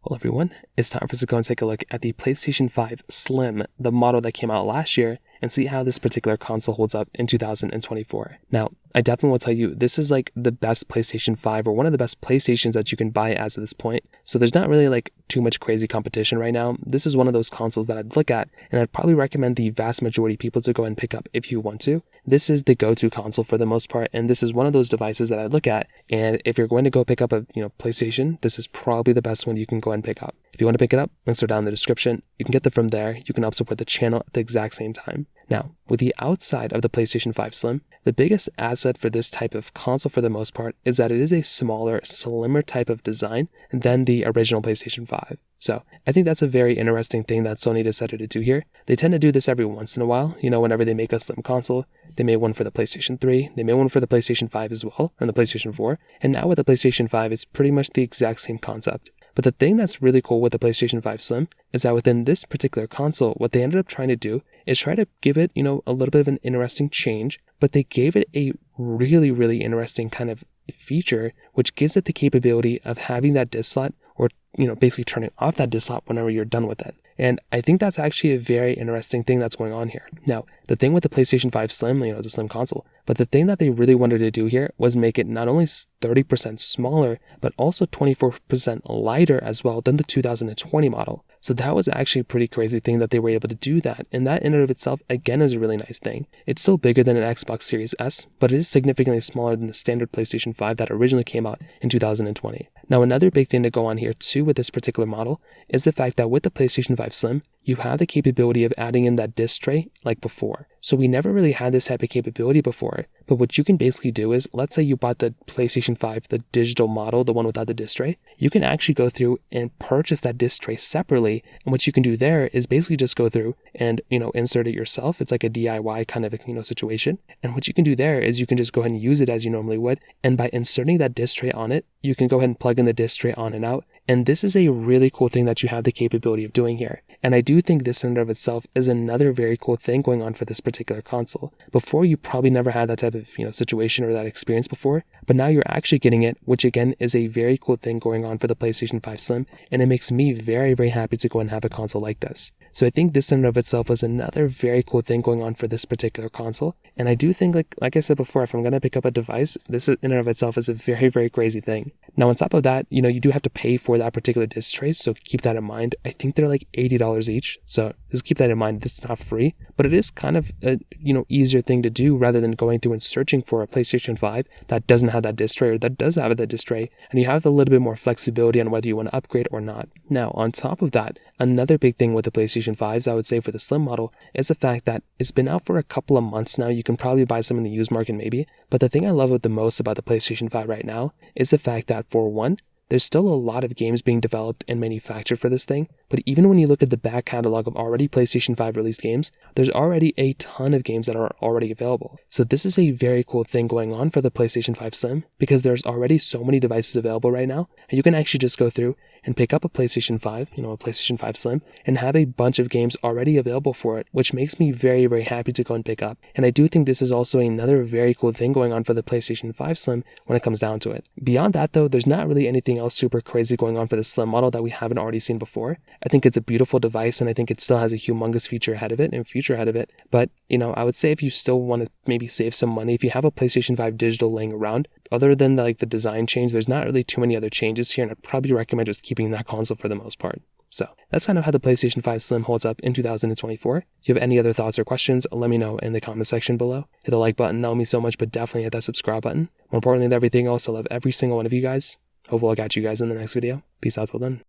Well, everyone, it's time for us to go and take a look at the PlayStation 5 Slim, the model that came out last year, and see how this particular console holds up in 2024. Now, I definitely will tell you, this is like the best PlayStation 5 or one of the best PlayStations that you can buy as of this point. So there's not really like too much crazy competition right now. This is one of those consoles that I'd look at, and I'd probably recommend the vast majority of people to go and pick up if you want to. This is the go-to console for the most part, and this is one of those devices that I'd look at. And if you're going to go pick up a PlayStation, this is probably the best one you can go and pick up. If you want to pick it up, links are down in the description. You can get them from there. You can help support the channel at the exact same time. Now, with the outside of the PlayStation 5 Slim, the biggest asset for this type of console for the most part is that it is a smaller, slimmer type of design than the original PlayStation 5. So I think that's a very interesting thing that Sony decided to do here. They tend to do this every once in a while, whenever they make a slim console. They made one for the PlayStation 3, they made one for the PlayStation 5 as well, and the PlayStation 4, and now with the PlayStation 5, it's pretty much the exact same concept. But the thing that's really cool with the PlayStation 5 Slim is that within this particular console, what they ended up trying to do is try to give it, a little bit of an interesting change, but they gave it a really, really interesting kind of feature, which gives it the capability of having that disk slot or, basically turning off that disk slot whenever you're done with it. And I think that's actually a very interesting thing that's going on here. Now, the thing with the PlayStation 5 Slim, it's a slim console, but the thing that they really wanted to do here was make it not only 30% smaller, but also 24% lighter as well than the 2020 model. So that was actually a pretty crazy thing that they were able to do that. And that in and of itself, again, is a really nice thing. It's still bigger than an Xbox Series S, but it is significantly smaller than the standard PlayStation 5 that originally came out in 2020. Now, another big thing to go on here too with this particular model is the fact that with the PlayStation 5 Slim, you have the capability of adding in that disc tray like before. So we never really had this type of capability before, but what you can basically do is, let's say you bought the PlayStation 5, the digital model, the one without the disc tray, you can actually go through and purchase that disc tray separately, and what you can do there is basically just go through and, insert it yourself. It's like a DIY kind of, situation, and what you can do there is you can just go ahead and use it as you normally would, and by inserting that disc tray on it, you can go ahead and plug in the disc tray on and out, and this is a really cool thing that you have the capability of doing here. And I do think this in and of itself is another very cool thing going on for this particular console. Before, you probably never had that type of situation or that experience before, but now you're actually getting it, which again is a very cool thing going on for the PlayStation 5 Slim, and it makes me very, very happy to go and have a console like this. So I think this in and of itself was another very cool thing going on for this particular console. And I do think, like I said before, if I'm going to pick up a device, this in and of itself is a very, very crazy thing. Now, on top of that, you do have to pay for that particular disc tray, so keep that in mind. I think they're like $80 each, so just keep that in mind. This is not free, but it is kind of a, easier thing to do rather than going through and searching for a PlayStation 5 that doesn't have that disc tray or that does have that disc tray, and you have a little bit more flexibility on whether you want to upgrade or not. Now, on top of that, another big thing with the PlayStation 5s, I would say for the Slim model, is the fact that it's been out for a couple of months now. You can probably buy some in the used market maybe, but the thing I love the most about the PlayStation 5 right now is the fact that, for one, there's still a lot of games being developed and manufactured for this thing, but even when you look at the back catalog of already PlayStation 5 released games, there's already a ton of games that are already available. So this is a very cool thing going on for the PlayStation 5 Slim, because there's already so many devices available right now, and you can actually just go through and pick up a PlayStation 5, a PlayStation 5 Slim, and have a bunch of games already available for it, which makes me very, very happy to go and pick up. And I do think this is also another very cool thing going on for the PlayStation 5 Slim when it comes down to it. Beyond that though, there's not really anything else super crazy going on for the Slim model that we haven't already seen before. I think it's a beautiful device, and I think it still has a humongous future ahead of it, but I would say if you still want to maybe save some money, if you have a PlayStation 5 digital laying around, other than the design change, there's not really too many other changes here, and I'd probably recommend just keeping that console for the most part. So that's kind of how the PlayStation 5 Slim holds up in 2024. If you have any other thoughts or questions, let me know in the comment section below. Hit the like button, that would mean so much, but definitely hit that subscribe button. More importantly than everything else, I love every single one of you guys. Hopefully I'll catch you guys in the next video. Peace out till then.